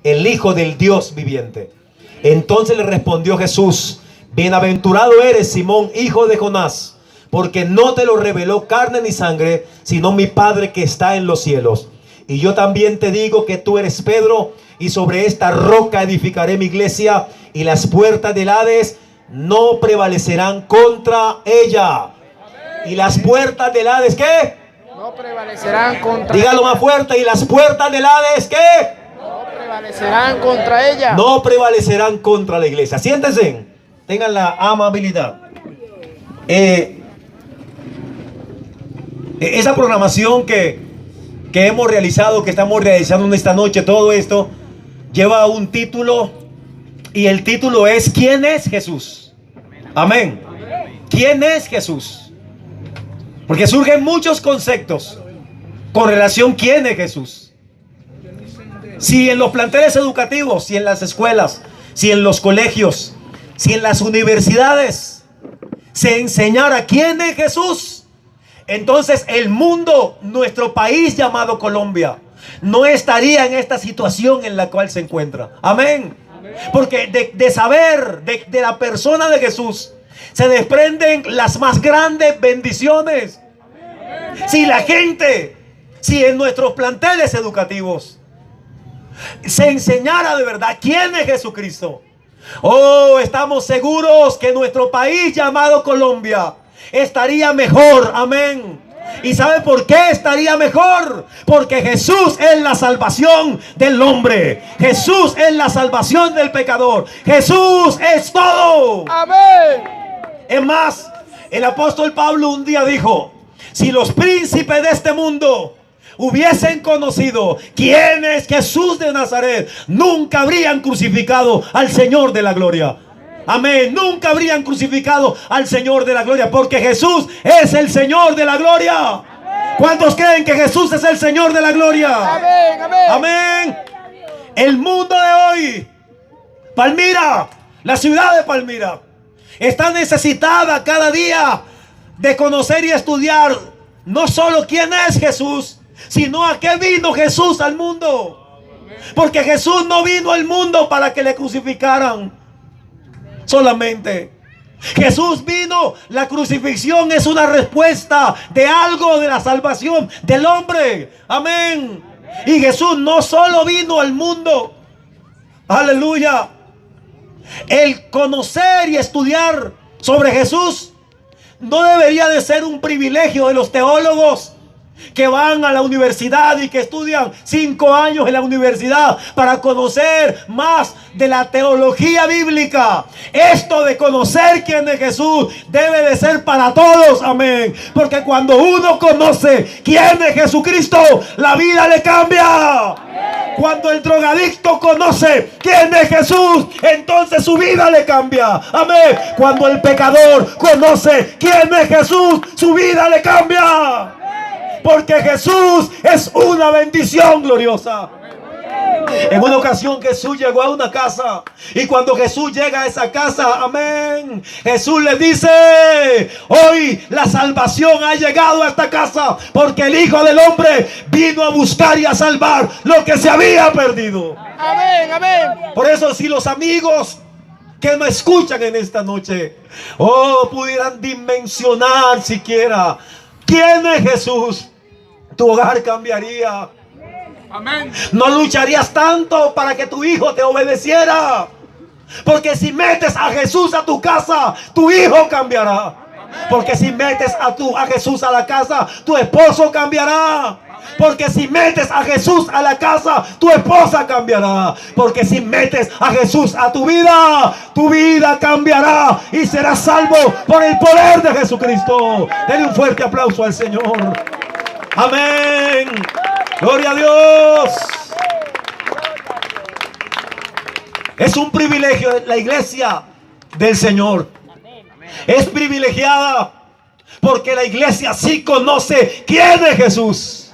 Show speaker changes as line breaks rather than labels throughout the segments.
el Hijo del Dios viviente. Entonces le respondió Jesús: bienaventurado eres, Simón, hijo de Jonás, porque no te lo reveló carne ni sangre, sino mi Padre que está en los cielos. Y yo también te digo que tú eres Pedro, y sobre esta roca edificaré mi iglesia, y las puertas del Hades no prevalecerán contra ella. Y las puertas del Hades, ¿qué?
No prevalecerán contra
Dígalo
ella.
más fuerte. Y las puertas del Hades, ¿qué?
No prevalecerán contra ella.
No prevalecerán contra la iglesia. Siéntense, tengan la amabilidad. Esa programación que hemos realizado, que estamos realizando en esta noche, todo esto lleva un título, y el título es: ¿quién es Jesús? Amén. ¿Quién es Jesús? Porque surgen muchos conceptos con relación a quién es Jesús. Si en los planteles educativos, si en las escuelas, si en los colegios, si en las universidades se enseñara quién es Jesús, entonces el mundo, nuestro país llamado Colombia, no estaría en esta situación en la cual se encuentra. Amén. Porque de saber de la persona de Jesús se desprenden las más grandes bendiciones. Si la gente, si en nuestros planteles educativos se enseñara de verdad quién es Jesucristo, oh, estamos seguros que nuestro país llamado Colombia estaría mejor. Amén. ¿Y sabe por qué estaría mejor? Porque Jesús es la salvación del hombre. Jesús es la salvación del pecador. Jesús es todo.
Amén.
Es más, el apóstol Pablo un día dijo: si los príncipes de este mundo hubiesen conocido quién es Jesús de Nazaret, nunca habrían crucificado al Señor de la gloria. Amén. Nunca habrían crucificado al Señor de la gloria, porque Jesús es el Señor de la gloria. ¿Cuántos creen que Jesús es el Señor de la gloria?
Amén, amén.
Amén. El mundo de hoy, Palmira, la ciudad de Palmira, está necesitada cada día de conocer y estudiar no solo quién es Jesús, sino a qué vino Jesús al mundo. Porque Jesús no vino al mundo para que le crucificaran solamente. Jesús vino, la crucifixión es una respuesta de algo de la salvación del hombre. Amén. Y Jesús no solo vino al mundo, aleluya, el conocer y estudiar sobre Jesús no debería de ser un privilegio de los teólogos que van a la universidad y que estudian 5 años en la universidad para conocer más de la teología bíblica. Esto de conocer quién es Jesús debe de ser para todos. Amén. Porque cuando uno conoce quién es Jesucristo, la vida le cambia. Cuando el drogadicto conoce quién es Jesús, entonces su vida le cambia. Amén. Cuando el pecador conoce quién es Jesús, su vida le cambia. Porque Jesús es una bendición gloriosa. En una ocasión Jesús llegó a una casa, y cuando Jesús llega a esa casa, amén, Jesús le dice: hoy la salvación ha llegado a esta casa, porque el Hijo del Hombre vino a buscar y a salvar lo que se había perdido.
Amén, amén.
Por eso, si los amigos que me escuchan en esta noche, oh, pudieran dimensionar siquiera quién es Jesús, tu hogar cambiaría.
Amén.
No lucharías tanto para que tu hijo te obedeciera, porque si metes a Jesús a tu casa, tu hijo cambiará. Porque si metes a Jesús a la casa, tu esposo cambiará. Porque si metes a Jesús a la casa, tu esposa cambiará. Porque si metes a Jesús a tu vida cambiará y serás salvo por el poder de Jesucristo. Denle un fuerte aplauso al Señor. Amén. Gloria a Dios. Es un privilegio la iglesia del Señor. Es privilegiada porque la iglesia sí conoce quién es Jesús.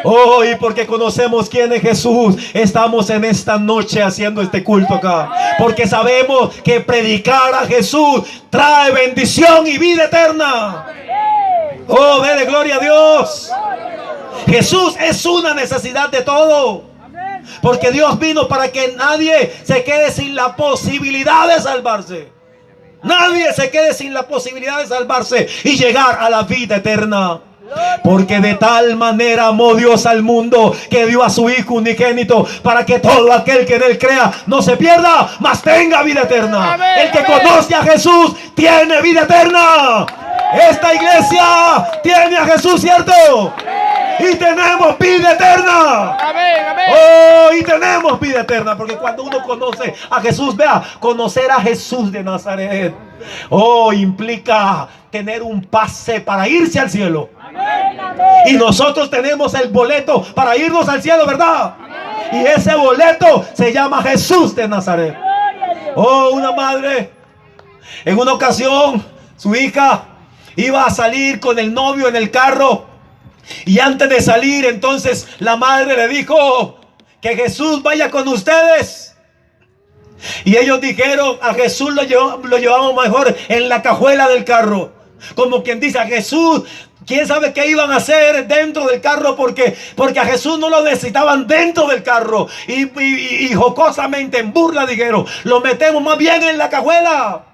Oh, y porque conocemos quién es Jesús, estamos en esta noche haciendo este culto acá. Porque sabemos que predicar a Jesús trae bendición y vida eterna. Oh, dele gloria a Dios. Jesús es una necesidad de todo. Porque Dios vino para que nadie se quede sin la posibilidad de salvarse. Nadie se quede sin la posibilidad de salvarse y llegar a la vida eterna. Porque de tal manera amó Dios al mundo que dio a su Hijo unigénito para que todo aquel que en él crea no se pierda, mas tenga vida eterna. El que conoce a Jesús tiene vida eterna. Esta iglesia tiene a Jesús, ¿cierto? Y tenemos vida eterna. Oh, y tenemos vida eterna. Porque cuando uno conoce a Jesús, vea, conocer a Jesús de Nazaret, oh, implica tener un pase para irse al cielo. Y nosotros tenemos el boleto para irnos al cielo, ¿verdad? Y ese boleto se llama Jesús de Nazaret. Oh, una madre, en una ocasión, su hija iba a salir con el novio en el carro. Y antes de salir, entonces la madre le dijo: que Jesús vaya con ustedes. Y ellos dijeron: a Jesús lo llevamos mejor en la cajuela del carro. Como quien dice: a Jesús, quién sabe qué iban a hacer dentro del carro, porque a Jesús no lo necesitaban dentro del carro. Y jocosamente, en burla, dijeron: lo metemos más bien en la cajuela.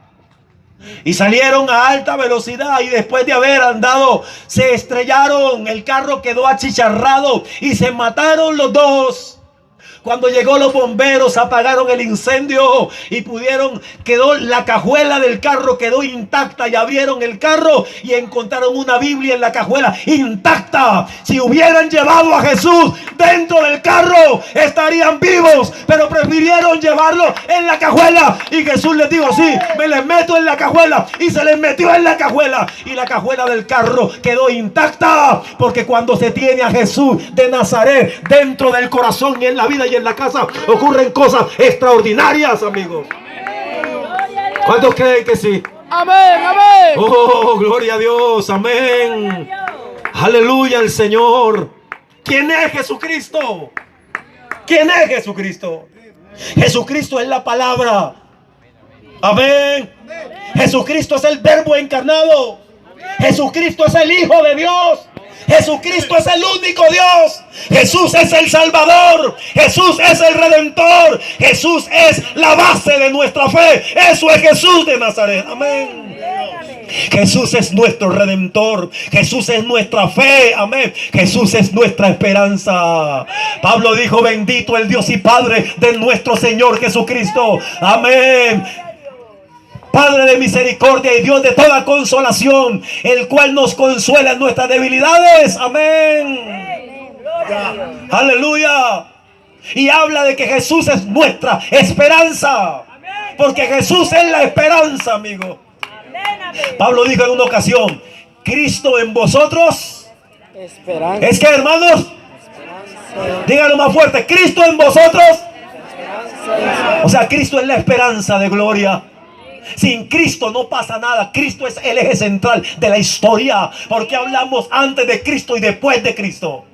Y salieron a alta velocidad, y después de haber andado se estrellaron. El carro quedó achicharrado y se mataron los dos. Cuando llegó los bomberos, apagaron el incendio y quedó la cajuela del carro, quedó intacta. Y abrieron el carro y encontraron una Biblia en la cajuela intacta. Si hubieran llevado a Jesús dentro del carro, estarían vivos, pero prefirieron llevarlo en la cajuela. Y Jesús les dijo: sí, me les meto en la cajuela. Y se les metió en la cajuela, y la cajuela del carro quedó intacta. Porque cuando se tiene a Jesús de Nazaret dentro del corazón y en la vida y en la casa, ocurren cosas extraordinarias, amigos. ¿Cuántos creen que sí?
Amén, amén.
Oh, gloria a Dios, amén. Aleluya al Señor. ¿Quién es Jesucristo? ¿Quién es Jesucristo? Jesucristo es la palabra. Amén. Jesucristo es el Verbo encarnado. Jesucristo es el Hijo de Dios. Jesucristo es el único Dios. Jesús es el Salvador. Jesús es el Redentor. Jesús es la base de nuestra fe. Eso es Jesús de Nazaret. Amén. Jesús es nuestro Redentor. Jesús es nuestra fe. Amén. Jesús es nuestra esperanza. Pablo dijo: bendito el Dios y Padre de nuestro Señor Jesucristo. Amén. Padre de misericordia y Dios de toda consolación, el cual nos consuela en nuestras debilidades. Amén. Aleluya. Y habla de que Jesús es nuestra esperanza. Porque Jesús es la esperanza, amigo. Pablo dijo en una ocasión: Cristo en vosotros.
Esperanza.
¿Es que, hermanos? Díganlo más fuerte: Cristo en vosotros. O sea, Cristo es la esperanza de gloria. Sin Cristo no pasa nada. Cristo es el eje central de la historia. Porque hablamos antes de Cristo y después de Cristo.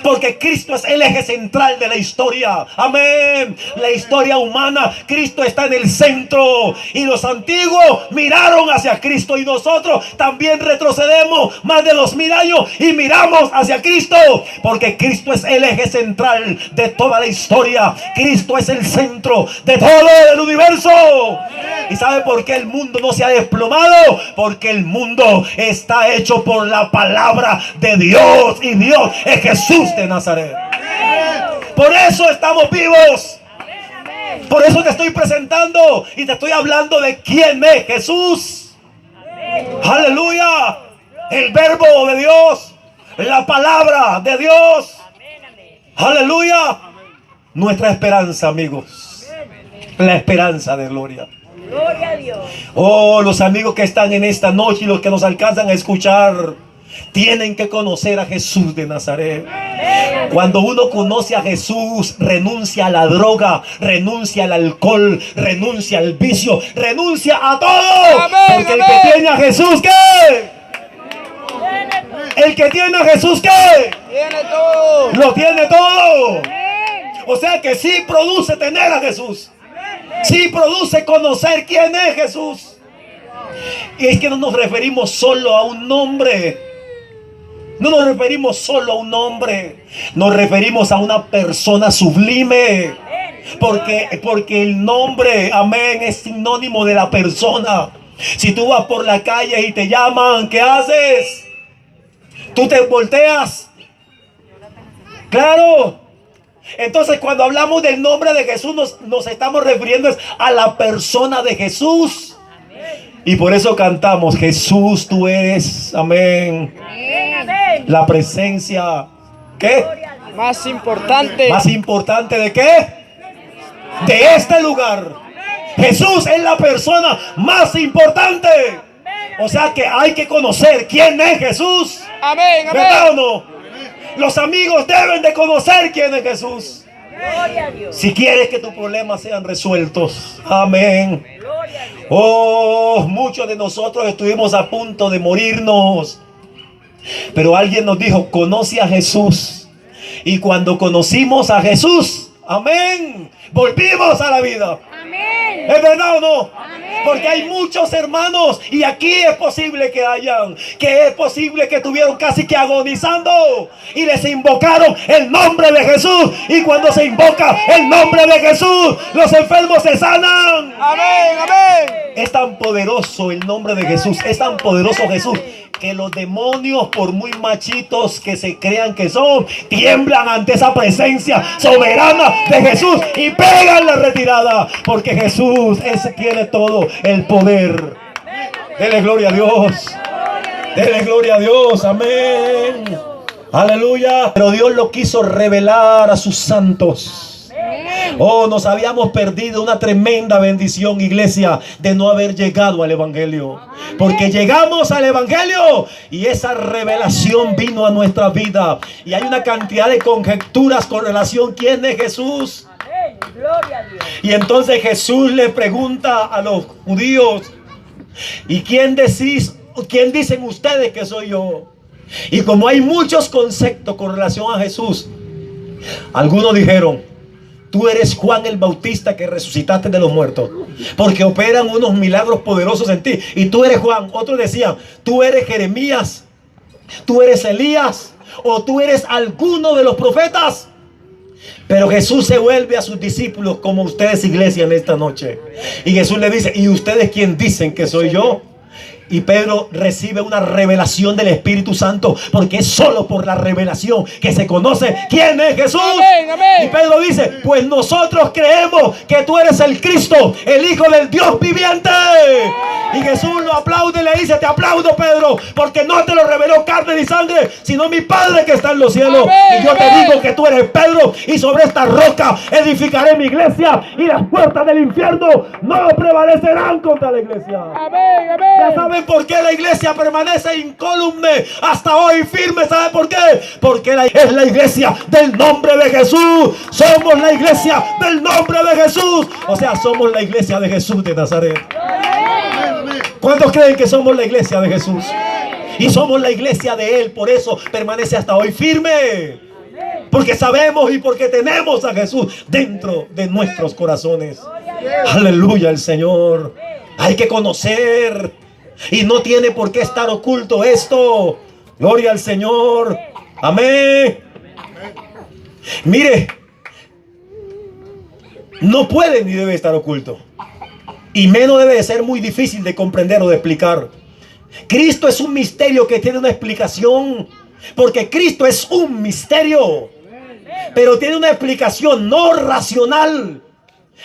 Porque Cristo es el eje central de la historia. Amén. La historia humana, Cristo está en el centro. Y los antiguos miraron hacia Cristo, y nosotros también retrocedemos más de 2000 años y miramos hacia Cristo. Porque Cristo es el eje central de toda la historia. Cristo es el centro de todo el universo. ¿Y sabe por qué el mundo no se ha desplomado? Porque el mundo está hecho por la palabra de Dios, y Dios es Jesús de Nazaret. Por eso estamos vivos. Por eso te estoy presentando y te estoy hablando de quién es Jesús. Aleluya. El Verbo de Dios, la palabra de Dios. Aleluya. Nuestra esperanza, amigos. La esperanza de gloria.
Gloria a Dios.
Oh, los amigos que están en esta noche y los que nos alcanzan a escuchar, tienen que conocer a Jesús de Nazaret. Cuando uno conoce a Jesús, renuncia a la droga, renuncia al alcohol, renuncia al vicio, renuncia a todo. Porque el que tiene a Jesús, ¿qué? El que tiene a Jesús, ¿qué?
Tiene todo.
Lo tiene todo. O sea que sí produce tener a Jesús. Sí produce conocer quién es Jesús. Y es que no nos referimos solo a un nombre. No nos referimos solo a un nombre, nos referimos a una persona sublime. Porque el nombre, amén, es sinónimo de la persona. Si tú vas por la calle y te llaman, ¿qué haces? Tú te volteas. Claro. Entonces cuando hablamos del nombre de Jesús nos estamos refiriendo a la persona de Jesús. Y por eso cantamos: Jesús, tú eres, amén, la presencia, ¿qué?
Más importante.
Más importante ¿de qué? De este lugar. Jesús es la persona más importante. O sea que hay que conocer quién es Jesús.
Amén, amén.
¿Verdad o no? Los amigos deben de conocer quién es Jesús. Si quieres que tus problemas sean resueltos. Amén. Oh, muchos de nosotros estuvimos a punto de morirnos, pero alguien nos dijo: conoce a Jesús. Y cuando conocimos a Jesús, amén, volvimos a la vida.
Amén.
¿Es verdad o no?
Amén.
Porque hay muchos hermanos, y aquí es posible que es posible que estuvieron casi que agonizando y les invocaron el nombre de Jesús. Y cuando se invoca el nombre de Jesús, los enfermos se sanan.
Amén, amén.
Es tan poderoso el nombre de Jesús, es tan poderoso Jesús, que los demonios, por muy machitos que se crean que son, tiemblan ante esa presencia soberana de Jesús y pegan la retirada, porque Jesús tiene todo el poder. Dele gloria a Dios, dele gloria a Dios, amén, aleluya. Pero Dios lo quiso revelar a sus santos. Oh, nos habíamos perdido una tremenda bendición, iglesia, de no haber llegado al evangelio. Porque llegamos al evangelio y esa revelación vino a nuestra vida. Y hay una cantidad de conjeturas con relación a quién es Jesús. Y entonces Jesús le pregunta a los judíos: ¿y quién dicen ustedes que soy yo? Y como hay muchos conceptos con relación a Jesús, algunos dijeron: tú eres Juan el Bautista que resucitaste de los muertos, porque operan unos milagros poderosos en ti. Y tú eres Juan. Otros decían: tú eres Jeremías, tú eres Elías, o tú eres alguno de los profetas. Pero Jesús se vuelve a sus discípulos, como ustedes, iglesia, en esta noche. Y Jesús le dice: ¿y ustedes quién dicen que soy yo? Y Pedro recibe una revelación del Espíritu Santo, porque es solo por la revelación que se conoce quién es Jesús.
Amén, amén.
Y Pedro dice: pues nosotros creemos que tú eres el Cristo, el Hijo del Dios viviente. Y Jesús lo aplaude y le dice: te aplaudo, Pedro, porque no te lo reveló carne ni sangre, sino mi Padre que está en los cielos.
Amén,
y yo te
amén.
digo que tú eres Pedro, y sobre esta roca edificaré mi iglesia, y las puertas del infierno no prevalecerán contra la iglesia.
Amén,
¿Ya
amén.
saben por qué la iglesia permanece incólume hasta hoy firme? ¿Saben por qué? Porque es la iglesia del nombre de Jesús. Somos la iglesia del nombre de Jesús. O sea, somos la iglesia de Jesús de Nazaret. ¿Cuántos creen que somos la iglesia de Jesús? Y somos la iglesia de Él. Por eso permanece hasta hoy firme. Porque sabemos y porque tenemos a Jesús dentro de nuestros corazones. Aleluya al Señor. Hay que conocer. Y no tiene por qué estar oculto esto. Gloria al Señor. Amén. Mire, no puede ni debe estar oculto. Y menos debe de ser muy difícil de comprender o de explicar. Cristo es un misterio que tiene una explicación. Porque Cristo es un misterio, pero tiene una explicación no racional.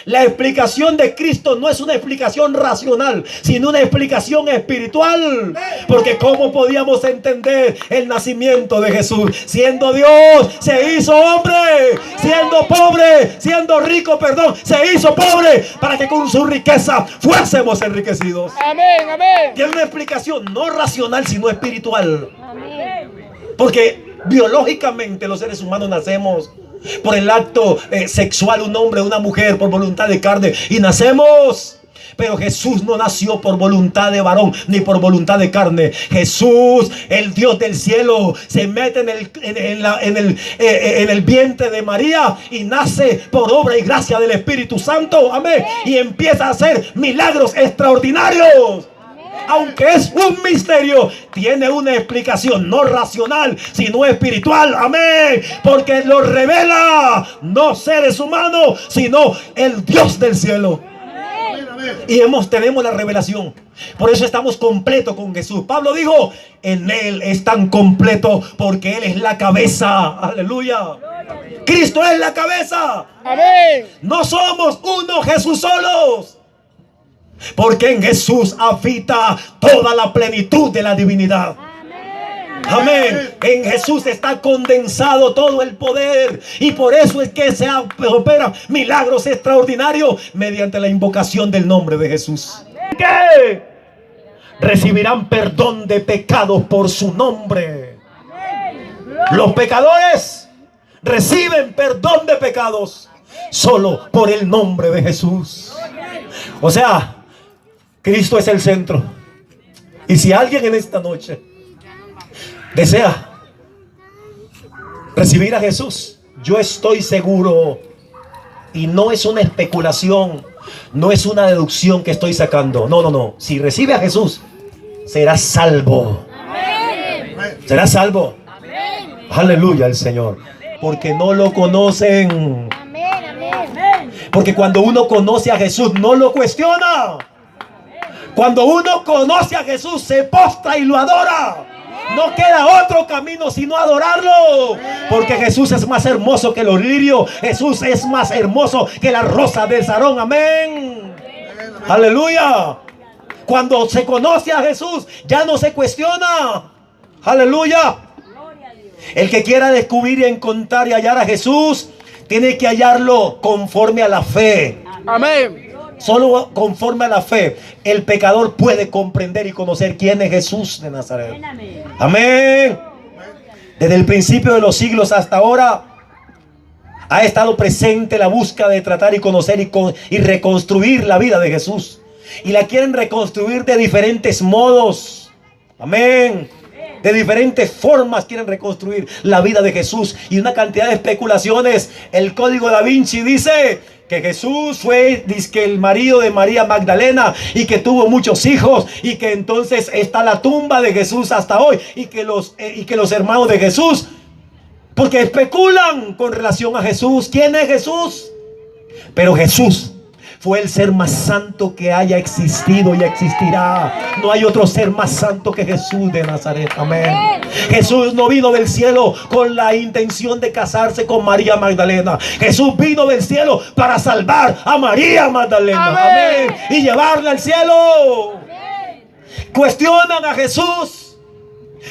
La explicación de Cristo no es una explicación racional, sino una explicación espiritual. Porque ¿cómo podíamos entender el nacimiento de Jesús? Siendo Dios, se hizo hombre. Siendo pobre, siendo rico, se hizo pobre, para que con su riqueza fuésemos enriquecidos.
Amén, amén.
Tiene una explicación no racional, sino espiritual.
Amén.
Porque biológicamente los seres humanos nacemos por el acto sexual, un hombre, una mujer, por voluntad de carne, y nacemos. Pero Jesús no nació por voluntad de varón ni por voluntad de carne. Jesús, el Dios del cielo, se mete en el vientre de María y nace por obra y gracia del Espíritu Santo. Amén. Y empieza a hacer milagros extraordinarios. aunque es un misterio, tiene una explicación no racional, sino espiritual. Amén. Porque lo revela no seres humanos, sino el Dios del cielo. Y tenemos la revelación. Por eso estamos completos con Jesús. Pablo dijo, en Él están completos porque Él es la cabeza. Aleluya. Cristo es la cabeza.
Amén.
No somos uno Jesús solos. Porque en Jesús habita toda la plenitud de la divinidad. Amén. En Jesús está condensado todo el poder. Y por eso es que se operan milagros extraordinarios mediante la invocación del nombre de Jesús. ¿Qué? Recibirán perdón de pecados por su nombre. Los pecadores reciben perdón de pecados solo por el nombre de Jesús. O sea, Cristo es el centro. Y si alguien en esta noche desea recibir a Jesús, yo estoy seguro, y no es una especulación, no es una deducción que estoy sacando. No. Si recibe a Jesús, será salvo. Será salvo. Aleluya al Señor. Porque no lo conocen. Porque cuando uno conoce a Jesús, no lo cuestiona. Cuando uno conoce a Jesús, se postra y lo adora. No queda otro camino sino adorarlo. Porque Jesús es más hermoso que los lirios. Jesús es más hermoso que la rosa del Sarón. Amén. Aleluya. Cuando se conoce a Jesús, ya no se cuestiona. Aleluya. El que quiera descubrir y encontrar y hallar a Jesús, tiene que hallarlo conforme a la fe.
Amén.
Solo conforme a la fe el pecador puede comprender y conocer quién es Jesús de Nazaret. Amén. Desde el principio de los siglos hasta ahora ha estado presente la búsqueda de tratar y conocer y reconstruir la vida de Jesús. Y la quieren reconstruir de diferentes modos. Amén. De diferentes formas quieren reconstruir la vida de Jesús. Y una cantidad de especulaciones. El Código Da Vinci dice que Jesús fue el marido de María Magdalena y que tuvo muchos hijos, y que entonces está la tumba de Jesús hasta hoy, y que los hermanos de Jesús, porque especulan con relación a Jesús. ¿Quién es Jesús? Pero Jesús fue el ser más santo que haya existido y existirá. No hay otro ser más santo que Jesús de Nazaret. Amén. Jesús no vino del cielo con la intención de casarse con María Magdalena. Jesús vino del cielo para salvar a María Magdalena. Amén. Y llevarla al cielo. Cuestionan a Jesús.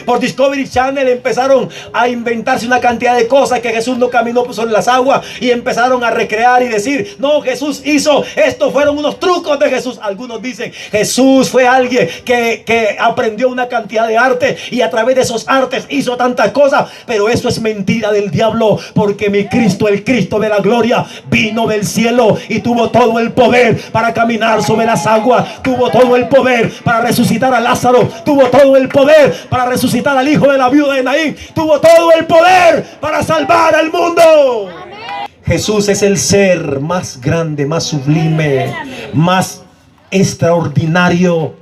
Por Discovery Channel empezaron a inventarse una cantidad de cosas, que Jesús no caminó sobre las aguas, y empezaron a recrear y decir, no, Jesús hizo, estos fueron unos trucos de Jesús. Algunos dicen, Jesús fue alguien que aprendió una cantidad de arte y a través de esos artes hizo tantas cosas. Pero eso es mentira del diablo, porque mi Cristo, el Cristo de la gloria, vino del cielo y tuvo todo el poder para caminar sobre las aguas, tuvo todo el poder para resucitar a Lázaro, tuvo todo el poder para resucitar al hijo de la viuda de Naín, tuvo todo el poder para salvar al mundo. Amén. Jesús es el ser más grande, más sublime, más extraordinario.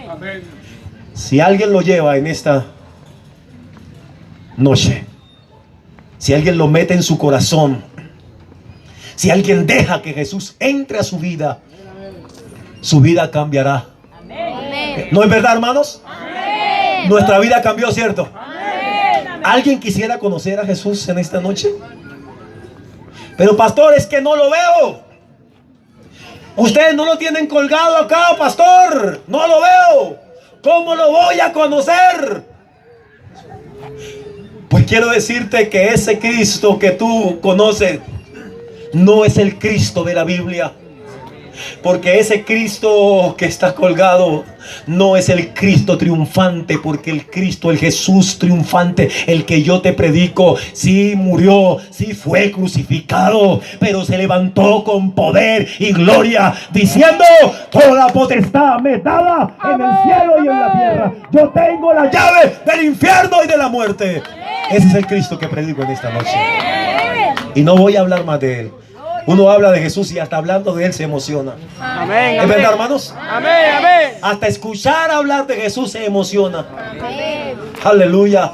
Amén. Si alguien lo lleva en esta noche, si alguien lo mete en su corazón, si alguien deja que Jesús entre a su vida cambiará. Amén. ¿No es verdad, hermanos? Nuestra vida cambió, ¿cierto? Amén. ¿Alguien quisiera conocer a Jesús en esta noche? Pero pastor, es que no lo veo. Ustedes no lo tienen colgado acá, pastor. No lo veo. ¿Cómo lo voy a conocer? Pues quiero decirte que ese Cristo que tú conoces no es el Cristo de la Biblia. Porque ese Cristo que está colgado no es el Cristo triunfante, porque el Cristo, el Jesús triunfante, el que yo te predico, sí murió, sí fue crucificado, pero se levantó con poder y gloria, diciendo, toda potestad me es dada en el cielo y en la tierra. Yo tengo la llave del infierno y de la muerte. Ese es el Cristo que predico en esta noche. Y no voy a hablar más de él. Uno habla de Jesús y hasta hablando de Él se emociona.
Amén.
¿Es
Amén.
verdad, hermanos?
Amén. Amén.
Hasta escuchar hablar de Jesús se emociona. Aleluya.